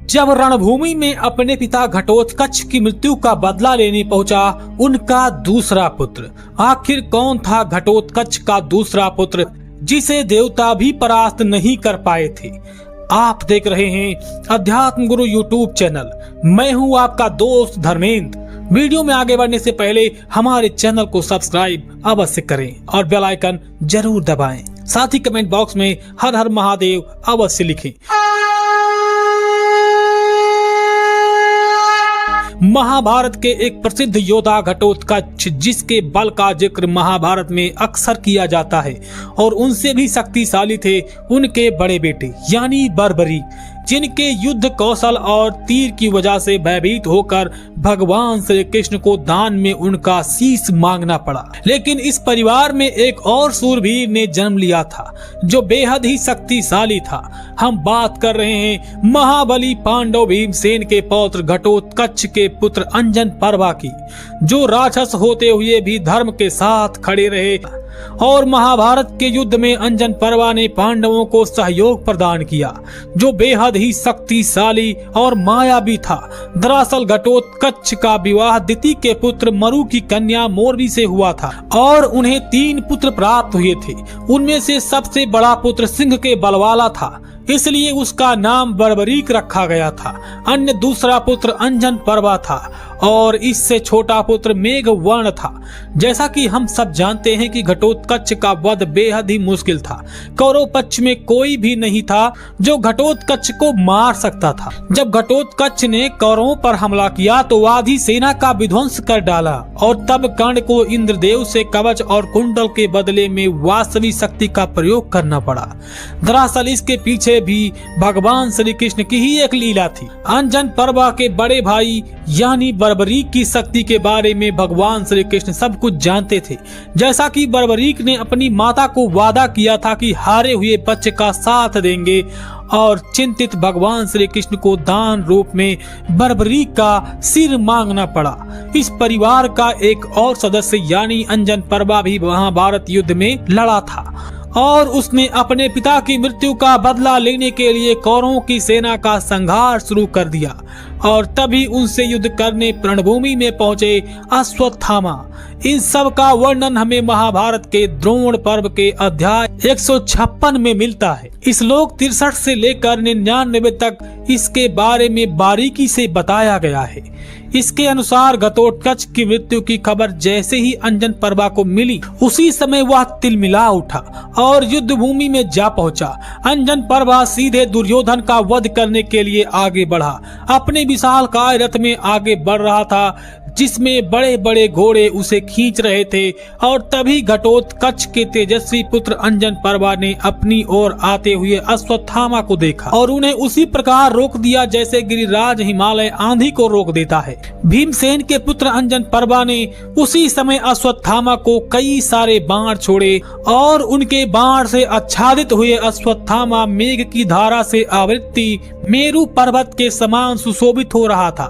जब रणभूमि में अपने पिता घटोत्कच की मृत्यु का बदला लेने पहुंचा उनका दूसरा पुत्र। आखिर कौन था घटोत्कच का दूसरा पुत्र जिसे देवता भी परास्त नहीं कर पाए थे? आप देख रहे हैं अध्यात्म गुरु यूट्यूब चैनल। मैं हूं आपका दोस्त धर्मेंद्र। वीडियो में आगे बढ़ने से पहले हमारे चैनल को सब्सक्राइब अवश्य करें और बेल आइकन जरूर दबाएं। साथ ही कमेंट बॉक्स में हर हर महादेव अवश्य लिखें। महाभारत के एक प्रसिद्ध योद्धा घटोत्कच, जिसके बल का जिक्र महाभारत में अक्सर किया जाता है और उनसे भी शक्तिशाली थे उनके बड़े बेटे यानी बर्बरीक, जिनके युद्ध कौशल और तीर की वजह से भयभीत होकर भगवान श्री कृष्ण को दान में उनका शीश मांगना पड़ा। लेकिन इस परिवार में एक और शूरवीर ने जन्म लिया था जो बेहद ही शक्तिशाली था। हम बात कर रहे हैं महाबली पांडव भीमसेन के पौत्र घटोत्कच के पुत्र अंजन पर्वा की, जो राक्षस होते हुए भी धर्म के साथ खड़े रहे और महाभारत के युद्ध में अंजन पर्वा ने पांडवों को सहयोग प्रदान किया, जो बेहद ही शक्तिशाली और मायावी था। दरअसल घटोत्कच का विवाह दिति के पुत्र मरु की कन्या मोरवी से हुआ था और उन्हें 3 पुत्र प्राप्त हुए थे। उनमें से सबसे बड़ा पुत्र सिंह के बल वाला था, इसलिए उसका नाम बर्बरीक रखा गया था। अन्य दूसरा पुत्र अंजन पर्वा था और इससे छोटा पुत्र मेघवर्ण था। जैसा कि हम सब जानते हैं कि घटोत्कच का वध बेहद ही मुश्किल था। कौरव पक्ष में कोई भी नहीं था जो घटोत्कच को मार सकता था। जब घटोत्कच ने कौरवों पर हमला किया तो आधी सेना का विध्वंस कर डाला और तब कर्ण को इंद्रदेव से कवच और कुंडल के बदले में वास्तविक शक्ति का प्रयोग करना पड़ा। दरअसल इसके पीछे भी भगवान श्री कृष्ण की ही एक लीला थी। अंजन पर्वा के बड़े भाई यानी बर्बरीक की शक्ति के बारे में भगवान श्री कृष्ण सब कुछ जानते थे। जैसा कि बर्बरीक ने अपनी माता को वादा किया था कि हारे हुए बच्चे का साथ देंगे और चिंतित भगवान श्री कृष्ण को दान रूप में बर्बरीक का सिर मांगना पड़ा। इस परिवार का एक और सदस्य यानी अंजन पर्वा भी महाभारत युद्ध में लड़ा था और उसने अपने पिता की मृत्यु का बदला लेने के लिए कौरवों की सेना का संघार शुरू कर दिया और तभी उनसे युद्ध करने रणभूमि में पहुंचे अश्वत्थामा। इन सब का वर्णन हमें महाभारत के द्रोण पर्व के अध्याय 156 में मिलता है। इस श्लोक 63 से लेकर 99 तक इसके बारे में बारीकी से बताया गया है। इसके अनुसार घटोत्कच की मृत्यु की खबर जैसे ही अंजन पर्वा को मिली उसी समय वह तिलमिला उठा और युद्ध भूमि में जा पहुंचा। अंजन पर्वा सीधे दुर्योधन का वध करने के लिए आगे बढ़ा। अपने विशालकाय रथ में आगे बढ़ रहा था जिसमें बड़े बड़े घोड़े उसे खींच रहे थे और तभी घटोत्कच के तेजस्वी पुत्र अंजन पर्वा ने अपनी ओर आते हुए अश्वत्थामा को देखा और उन्हें उसी प्रकार रोक दिया जैसे गिरिराज हिमालय आंधी को रोक देता है। भीमसेन के पुत्र अंजन पर्वा ने उसी समय अश्वत्थामा को कई सारे बाण छोड़े और उनके बाण से आच्छादित हुए अश्वत्थामा मेघ की धारा से आवृत्ति मेरु पर्वत के समान सुशोभित हो रहा था।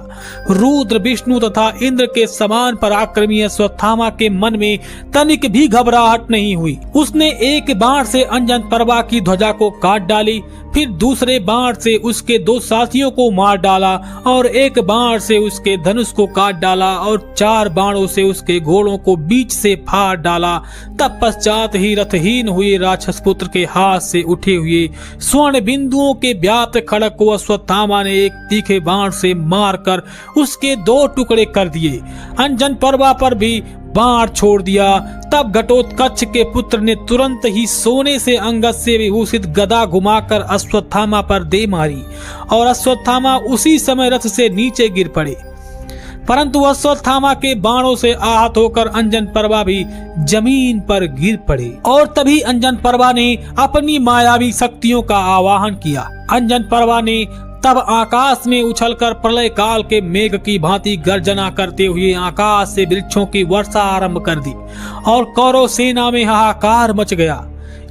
रुद्र, विष्णु तथा इंद्र के समान पराक्रमी अश्वत्थामा के मन में तनिक भी घबराहट नहीं हुई। उसने एक बाण से अंजन पर्वा की ध्वजा को काट डाली, फिर दूसरे बाण से उसके 2 साथियों को मार डाला और एक बाण से उसके धनुष को काट डाला और 4 बाणों से उसके घोड़ों को बीच से फाड़ डाला। तब पश्चात ही रथहीन हुए राक्षस पुत्र के हाथ से उठे हुए स्वर्ण बिंदुओं के व्याप्त खड़ग को अश्वत्थामा ने एक तीखे बाण से मारकर उसके 2 टुकड़े कर दिए। अंजन पर्वा पर भी बाण छोड़ दिया। तब घटोत्कच के पुत्र ने तुरंत ही सोने से अंगद से विभूषित गदा घुमाकर अश्वत्थामा पर दे मारी और अश्वत्थामा उसी समय रथ से नीचे गिर पड़े। परंतु अश्वत्थामा के बाणों से आहत होकर अंजन पर्वा भी जमीन पर गिर पड़े और तभी अंजन पर्वा ने अपनी मायावी शक्तियों का आवाहन किया। अंजन पर्वा ने तब आकाश में उछलकर प्रलय काल के मेघ की भांति गर्जना करते हुए आकाश से वृक्षों की वर्षा आरंभ कर दी और कौरव सेना में हाहाकार मच गया।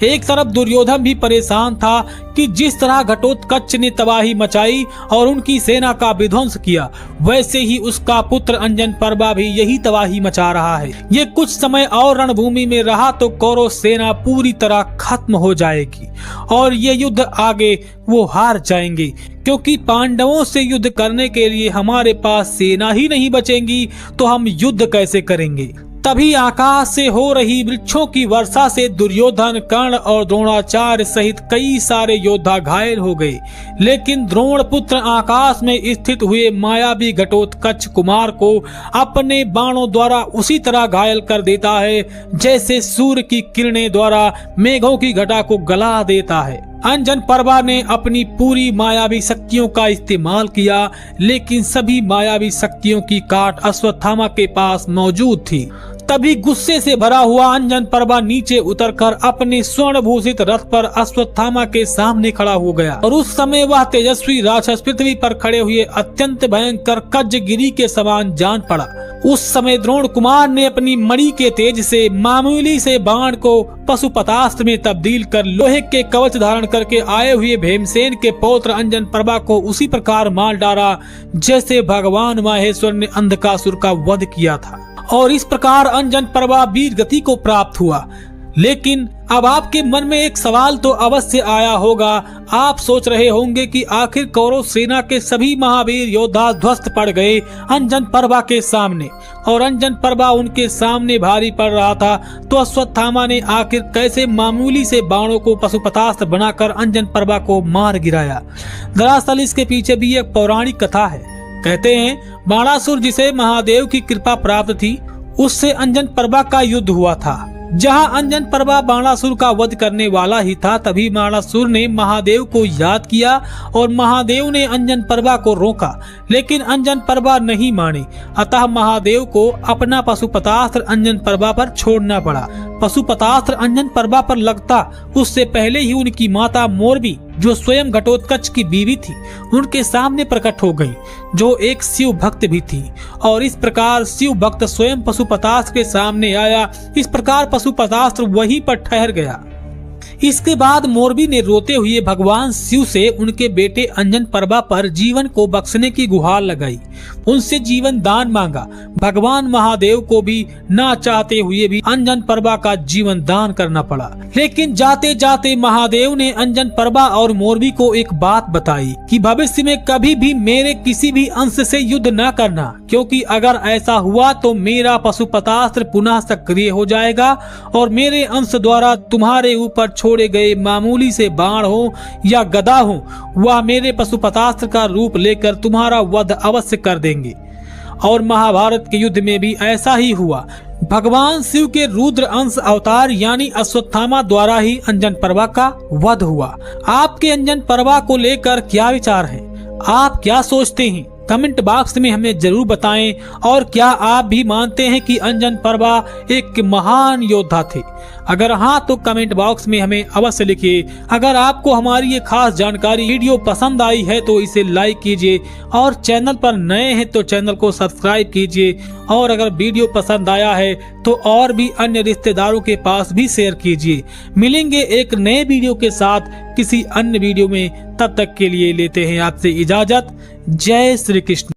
एक तरफ दुर्योधन भी परेशान था कि जिस तरह घटोत्कच ने तबाही मचाई और उनकी सेना का विध्वंस किया, वैसे ही उसका पुत्र अंजन पर्वा भी यही तबाही मचा रहा है। ये कुछ समय और रणभूमि में रहा तो कौरव सेना पूरी तरह खत्म हो जाएगी और ये युद्ध आगे वो हार जाएंगे, क्योंकि पांडवों से युद्ध करने के लिए हमारे पास सेना ही नहीं बचेंगी तो हम युद्ध कैसे करेंगे। तभी आकाश से हो रही वृक्षों की वर्षा से दुर्योधन, कर्ण और द्रोणाचार्य सहित कई सारे योद्धा घायल हो गए, लेकिन द्रोण पुत्र आकाश में स्थित हुए मायावी घटोत्कच कुमार को अपने बाणों द्वारा उसी तरह घायल कर देता है जैसे सूर्य की किरणें द्वारा मेघों की घटा को गला देता है। अंजन पर्वा ने अपनी पूरी मायावी शक्तियों का इस्तेमाल किया, लेकिन सभी मायावी शक्तियों की काट अश्वत्थामा के पास मौजूद थी। तभी गुस्से से भरा हुआ अंजन पर्वा नीचे उतरकर अपने स्वर्ण भूषित रथ पर अश्वत्थामा के सामने खड़ा हो गया और उस समय वह तेजस्वी राक्षस पृथ्वी पर खड़े हुए अत्यंत भयंकर कज्जगिरी के समान जान पड़ा। उस समय द्रोण कुमार ने अपनी मणि के तेज से मामूली से बाण को पशुपतास्त्र में तब्दील कर लोहे के कवच धारण करके आए हुए भीमसेन के पौत्र अंजन पर्वा को उसी प्रकार मार डाला जैसे भगवान माहेश्वर ने अंधकासुर का वध किया था। और इस प्रकार अंजन पर्वा वीर गति को प्राप्त हुआ। लेकिन अब आपके मन में एक सवाल तो अवश्य आया होगा। आप सोच रहे होंगे कि आखिर कौरव सेना के सभी महावीर योद्धा ध्वस्त पड़ गए अंजन पर्वा के सामने, और अंजन पर्वा उनके सामने भारी पड़ रहा था, तो अश्वत्थामा ने आखिर कैसे मामूली से बाणों को पशुपतास्त्र बनाकर अंजन पर्वा को मार गिराया। दरअसल इसके पीछे भी एक पौराणिक कथा है। कहते हैं बाणासुर जिसे महादेव की कृपा प्राप्त थी, उससे अंजन पर्वा का युद्ध हुआ था। जहां अंजन पर्वा बाणासुर का वध करने वाला ही था, तभी बाणासुर ने महादेव को याद किया और महादेव ने अंजन पर्वा को रोका, लेकिन अंजन पर्वा नहीं माने। अतः महादेव को अपना पशुपतास्त्र अंजन पर्वा पर छोड़ना पड़ा। पशुपतास्त्र अंजन पर्वा पर लगता उससे पहले ही उनकी माता मोरबी, जो स्वयं घटोत्कच की बीवी थी, उनके सामने प्रकट हो गई, जो एक शिव भक्त भी थी। और इस प्रकार शिव भक्त स्वयं पशुपतास्त्र के सामने आया। इस प्रकार पशुपतास्त्र वहीं पर ठहर गया। इसके बाद मोरबी ने रोते हुए भगवान शिव से उनके बेटे अंजन पर्वा पर जीवन को बख्शने की गुहार लगाई, उनसे जीवन दान मांगा। भगवान महादेव को भी ना चाहते हुए भी अंजन पर्वा का जीवन दान करना पड़ा। लेकिन जाते जाते महादेव ने अंजन पर्वा और मोरबी को एक बात बताई कि भविष्य में कभी भी मेरे किसी भी अंश से युद्ध न करना, क्योंकि अगर ऐसा हुआ तो मेरा पशुपतास्त्र पुनः सक्रिय हो जाएगा और मेरे अंश द्वारा तुम्हारे ऊपर छोड़े गए मामूली से बाण हो या गदा हो, वह मेरे पशुपतास्त्र का रूप लेकर तुम्हारा वध अवश्य कर देंगे। और महाभारत के युद्ध में भी ऐसा ही हुआ। भगवान शिव के रुद्र अंश अवतार यानी अश्वत्थामा द्वारा ही अंजन पर्वा का वध हुआ। आपके अंजन पर्वा को लेकर क्या विचार है? आप क्या सोचते हैं? कमेंट बॉक्स में हमें जरूर बताएं। और क्या आप भी मानते हैं कि अंजन पर्वा एक महान योद्धा थे? अगर हाँ तो कमेंट बॉक्स में हमें अवश्य लिखिए। अगर आपको हमारी ये खास जानकारी वीडियो पसंद आई है तो इसे लाइक कीजिए, और चैनल पर नए हैं तो चैनल को सब्सक्राइब कीजिए। और अगर वीडियो पसंद आया है तो और भी अन्य रिश्तेदारों के पास भी शेयर कीजिए। मिलेंगे एक नए वीडियो के साथ किसी अन्य वीडियो में। तब तक के लिए लेते हैं आपसे इजाजत। जय श्री कृष्ण।